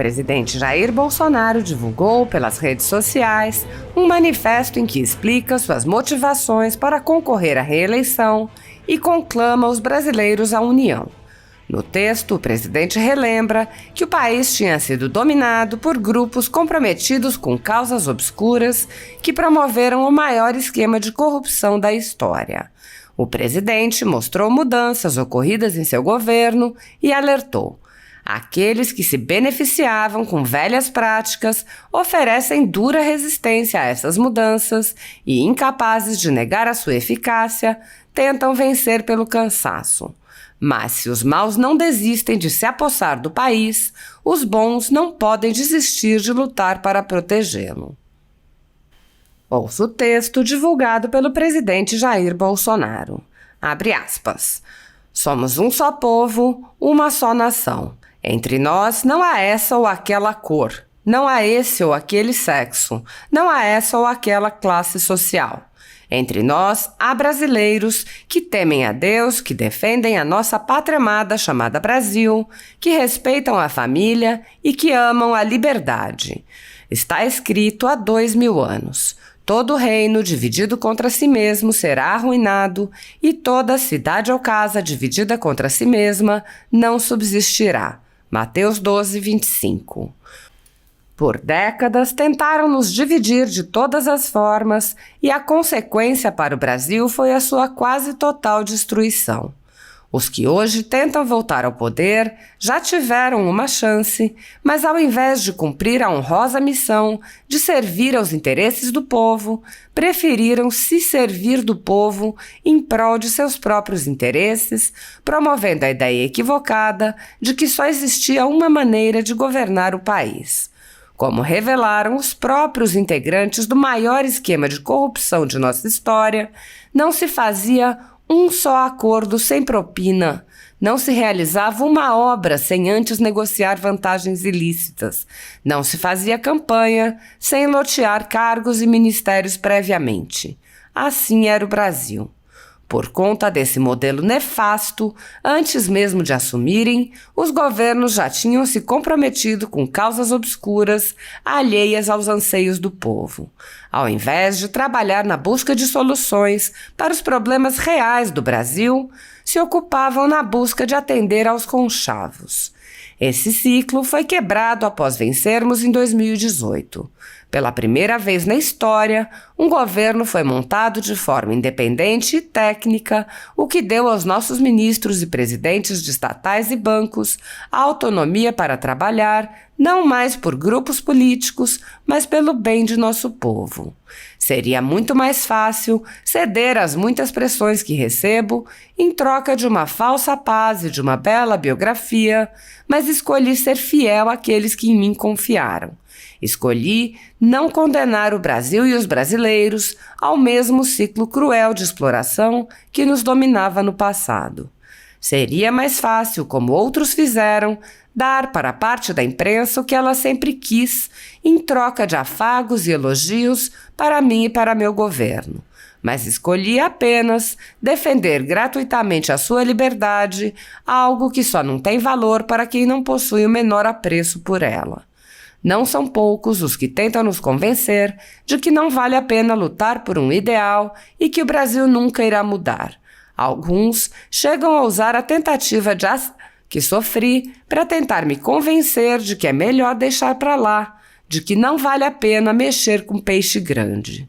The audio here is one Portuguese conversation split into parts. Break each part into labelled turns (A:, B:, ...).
A: presidente Jair Bolsonaro divulgou pelas redes sociais um manifesto em que explica suas motivações para concorrer à reeleição e conclama os brasileiros à união. No texto, o presidente relembra que o país tinha sido dominado por grupos comprometidos com causas obscuras que promoveram o maior esquema de corrupção da história. O presidente mostrou mudanças ocorridas em seu governo e alertou: aqueles que se beneficiavam com velhas práticas oferecem dura resistência a essas mudanças e, incapazes de negar a sua eficácia, tentam vencer pelo cansaço. Mas se os maus não desistem de se apossar do país, os bons não podem desistir de lutar para protegê-lo. Ouça o texto divulgado pelo presidente Jair Bolsonaro. Abre aspas. Somos um só povo, uma só nação. Entre nós não há essa ou aquela cor, não há esse ou aquele sexo, não há essa ou aquela classe social. Entre nós há brasileiros que temem a Deus, que defendem a nossa pátria amada chamada Brasil, que respeitam a família e que amam a liberdade. Está escrito há 2000 anos. Todo reino dividido contra si mesmo será arruinado e toda cidade ou casa dividida contra si mesma não subsistirá. Mateus 12, 25. Por décadas, tentaram nos dividir de todas as formas e a consequência para o Brasil foi a sua quase total destruição. Os que hoje tentam voltar ao poder já tiveram uma chance, mas ao invés de cumprir a honrosa missão de servir aos interesses do povo, preferiram se servir do povo em prol de seus próprios interesses, promovendo a ideia equivocada de que só existia uma maneira de governar o país. Como revelaram os próprios integrantes do maior esquema de corrupção de nossa história, não se fazia um só acordo sem propina, não se realizava uma obra sem antes negociar vantagens ilícitas, não se fazia campanha sem lotear cargos e ministérios previamente. Assim era o Brasil. Por conta desse modelo nefasto, antes mesmo de assumirem, os governos já tinham se comprometido com causas obscuras, alheias aos anseios do povo, ao invés de trabalhar na busca de soluções para os problemas reais do Brasil, se ocupavam na busca de atender aos conchavos. Esse ciclo foi quebrado após vencermos em 2018. Pela primeira vez na história, um governo foi montado de forma independente e técnica, o que deu aos nossos ministros e presidentes de estatais e bancos a autonomia para trabalhar, não mais por grupos políticos, mas pelo bem de nosso povo. Seria muito mais fácil ceder às muitas pressões que recebo em troca de uma falsa paz e de uma bela biografia, mas escolhi ser fiel àqueles que em mim confiaram. Escolhi não condenar o Brasil e os brasileiros ao mesmo ciclo cruel de exploração que nos dominava no passado. Seria mais fácil, como outros fizeram, dar para a parte da imprensa o que ela sempre quis, em troca de afagos e elogios para mim e para meu governo. Mas escolhi apenas defender gratuitamente a sua liberdade, algo que só não tem valor para quem não possui o menor apreço por ela. Não são poucos os que tentam nos convencer de que não vale a pena lutar por um ideal e que o Brasil nunca irá mudar. Alguns chegam a usar a tentativa que sofri para tentar me convencer de que é melhor deixar para lá, de que não vale a pena mexer com peixe grande.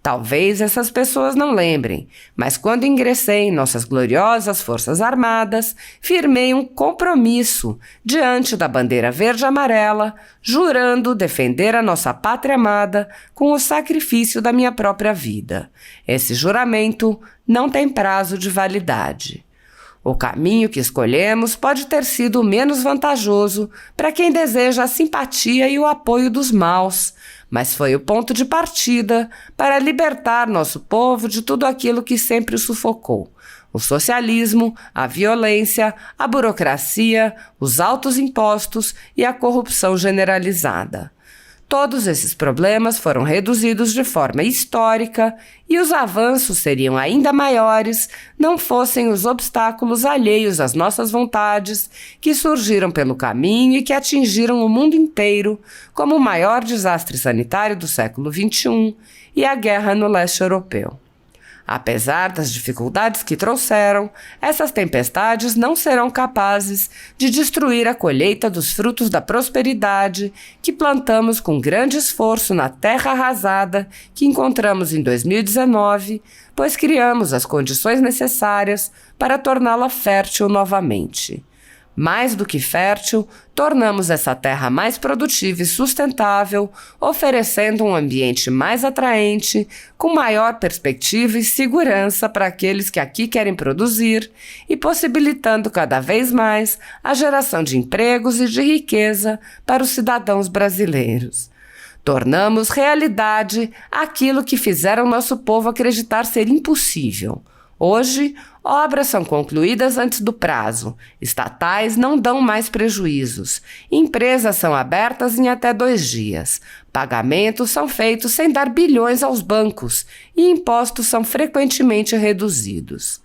A: Talvez essas pessoas não lembrem, mas quando ingressei em nossas gloriosas Forças Armadas, firmei um compromisso diante da bandeira verde e amarela, jurando defender a nossa pátria amada com o sacrifício da minha própria vida. Esse juramento não tem prazo de validade. O caminho que escolhemos pode ter sido menos vantajoso para quem deseja a simpatia e o apoio dos maus, mas foi o ponto de partida para libertar nosso povo de tudo aquilo que sempre o sufocou: o socialismo, a violência, a burocracia, os altos impostos e a corrupção generalizada. Todos esses problemas foram reduzidos de forma histórica e os avanços seriam ainda maiores não fossem os obstáculos alheios às nossas vontades que surgiram pelo caminho e que atingiram o mundo inteiro, como o maior desastre sanitário do século XXI e a guerra no leste europeu. Apesar das dificuldades que trouxeram, essas tempestades não serão capazes de destruir a colheita dos frutos da prosperidade que plantamos com grande esforço na terra arrasada que encontramos em 2019, pois criamos as condições necessárias para torná-la fértil novamente. Mais do que fértil, tornamos essa terra mais produtiva e sustentável, oferecendo um ambiente mais atraente, com maior perspectiva e segurança para aqueles que aqui querem produzir e possibilitando cada vez mais a geração de empregos e de riqueza para os cidadãos brasileiros. Tornamos realidade aquilo que fizeram nosso povo acreditar ser impossível. Hoje, obras são concluídas antes do prazo, estatais não dão mais prejuízos, empresas são abertas em até 2 dias, pagamentos são feitos sem dar bilhões aos bancos e impostos são frequentemente reduzidos.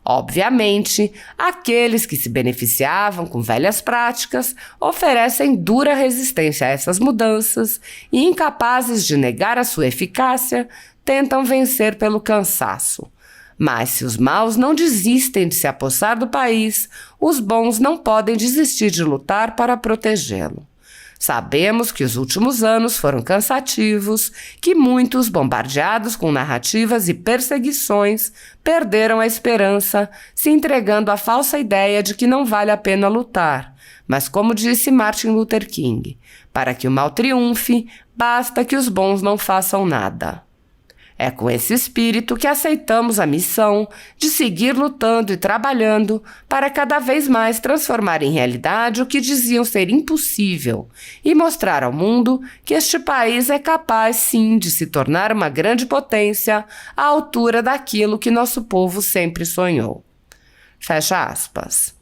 A: Obviamente, aqueles que se beneficiavam com velhas práticas oferecem dura resistência a essas mudanças e, incapazes de negar a sua eficácia, tentam vencer pelo cansaço. Mas se os maus não desistem de se apossar do país, os bons não podem desistir de lutar para protegê-lo. Sabemos que os últimos anos foram cansativos, que muitos, bombardeados com narrativas e perseguições, perderam a esperança, se entregando à falsa ideia de que não vale a pena lutar. Mas como disse Martin Luther King, para que o mal triunfe, basta que os bons não façam nada. É com esse espírito que aceitamos a missão de seguir lutando e trabalhando para cada vez mais transformar em realidade o que diziam ser impossível e mostrar ao mundo que este país é capaz, sim, de se tornar uma grande potência à altura daquilo que nosso povo sempre sonhou. Fecha aspas.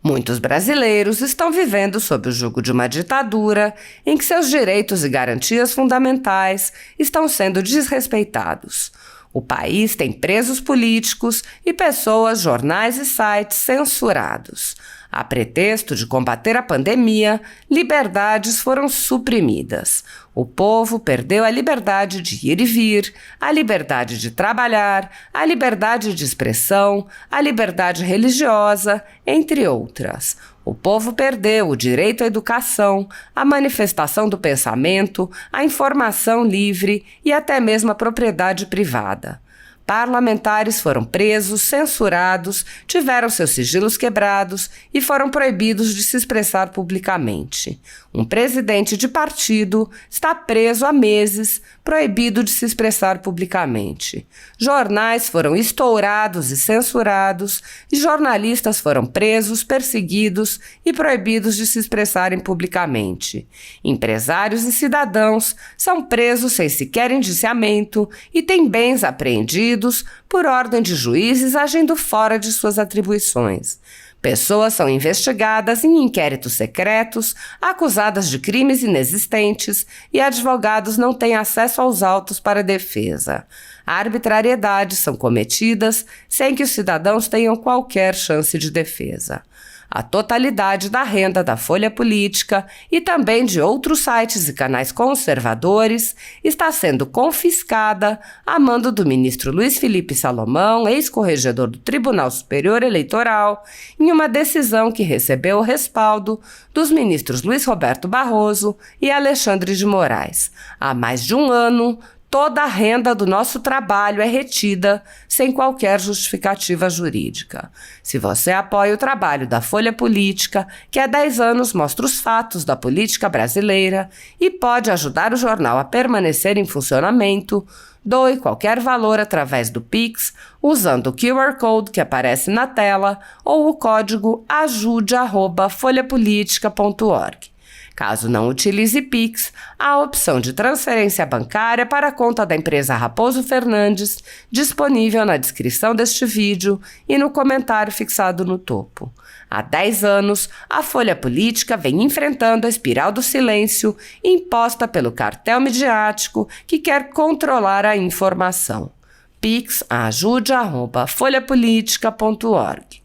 A: Muitos brasileiros estão vivendo sob o jugo de uma ditadura em que seus direitos e garantias fundamentais estão sendo desrespeitados. O país tem presos políticos e pessoas, jornais e sites censurados. A pretexto de combater a pandemia, liberdades foram suprimidas. O povo perdeu a liberdade de ir e vir, a liberdade de trabalhar, a liberdade de expressão, a liberdade religiosa, entre outras. O povo perdeu o direito à educação, à manifestação do pensamento, à informação livre e até mesmo à propriedade privada. Parlamentares foram presos, censurados, tiveram seus sigilos quebrados e foram proibidos de se expressar publicamente. Um presidente de partido está preso há meses, proibido de se expressar publicamente. Jornais foram estourados e censurados, e jornalistas foram presos, perseguidos e proibidos de se expressarem publicamente. Empresários e cidadãos são presos sem sequer indiciamento e têm bens apreendidos por ordem de juízes agindo fora de suas atribuições. Pessoas são investigadas em inquéritos secretos, acusadas de crimes inexistentes e advogados não têm acesso aos autos para defesa. Arbitrariedades são cometidas sem que os cidadãos tenham qualquer chance de defesa. A totalidade da renda da Folha Política e também de outros sites e canais conservadores está sendo confiscada a mando do ministro Luiz Felipe Salomão, ex-corregedor do Tribunal Superior Eleitoral, em uma decisão que recebeu o respaldo dos ministros Luiz Roberto Barroso e Alexandre de Moraes. Há mais de um ano, toda a renda do nosso trabalho é retida sem qualquer justificativa jurídica. Se você apoia o trabalho da Folha Política, que há 10 anos mostra os fatos da política brasileira e pode ajudar o jornal a permanecer em funcionamento, doe qualquer valor através do Pix, usando o QR Code que aparece na tela ou o código ajude@folhapolitica.org. Caso não utilize Pix, há a opção de transferência bancária para a conta da empresa Raposo Fernandes, disponível na descrição deste vídeo e no comentário fixado no topo. Há 10 anos, a Folha Política vem enfrentando a espiral do silêncio imposta pelo cartel midiático que quer controlar a informação. Pix, ajude@folhapolitica.org.